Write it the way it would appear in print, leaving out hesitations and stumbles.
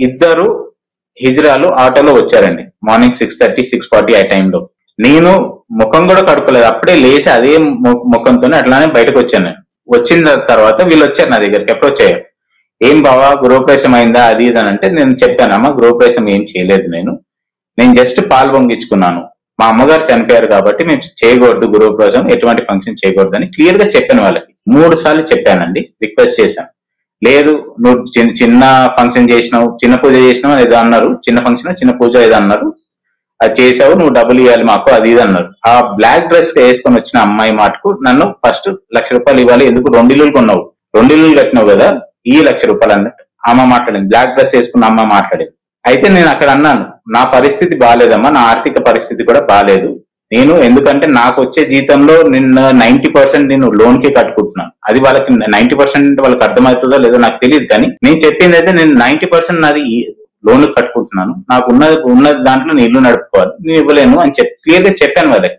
ఇద్దరు హిజ్రాలు ఆటోలో వచ్చారండి. మార్నింగ్ 6:30, 6:40 ఆ టైంలో. నేను ముఖం కూడా కడుక్కోలేదు. అప్పుడే లేచి అదే ముఖంతోనే అట్లానే బయటకు వచ్చాను నేను. వచ్చిన తర్వాత వీళ్ళు వచ్చారు నా దగ్గరికి, అప్రోచ్ అయ్యారు. ఏం బావా గృహప్రవేశం అయిందా అది ఇది అని అంటే నేను చెప్పాను, అమ్మ గృహప్రవేశం ఏం చేయలేదు, నేను జస్ట్ పాలు పొంగించుకున్నాను. మా అమ్మగారు చనిపోయారు కాబట్టి మేము చేయకూడదు గృహప్రవేశం, ఎటువంటి ఫంక్షన్ చేయకూడదు అని క్లియర్ గా చెప్పాను వాళ్ళకి. 3 సార్లు చెప్పానండి, రిక్వెస్ట్ చేశాను. లేదు నువ్వు చిన్న ఫంక్షన్ చేసినావు, చిన్న పూజ చేసినావు ఏదో అన్నారు, చిన్న ఫంక్షన్ చిన్న పూజ ఏదో అన్నారు, అది చేసావు, నువ్వు డబ్బులు ఇవ్వాలి మాకు అది ఇది అన్నారు. ఆ బ్లాక్ డ్రెస్ వేసుకొని వచ్చిన అమ్మాయి మాటకు నన్ను ఫస్ట్ ₹1,00,000 ఇవ్వాలి, ఎందుకు 2 ఇల్లులు కొన్నావు, 2 ఇల్లులు కట్టినావు కదా, ఈ ₹1,00,000 అన్నట్టు అమ్మ మాట్లాడింది. బ్లాక్ డ్రెస్ వేసుకున్న అమ్మ మాట్లాడింది. అయితే నేను అక్కడ అన్నాను, నా పరిస్థితి బాగాలేదమ్మా, నా ఆర్థిక పరిస్థితి కూడా బాగాలేదు. నేను ఎందుకంటే నాకు వచ్చే జీతంలో నిన్న 90% నేను లోన్ కి కట్టుకుంటున్నాను. అది వాళ్ళకి 90% వాళ్ళకి అర్థమవుతుందో లేదో నాకు తెలియదు, కానీ నేను చెప్పింది అయితే నేను 90% నాది లోన్ కట్టుకుంటున్నాను, నాకు ఉన్న దాంట్లో నేను ఇల్లు నడుపుకోవాలి, నేను ఇవ్వలేను అని క్లియర్ గా చెప్పాను వాళ్ళకి.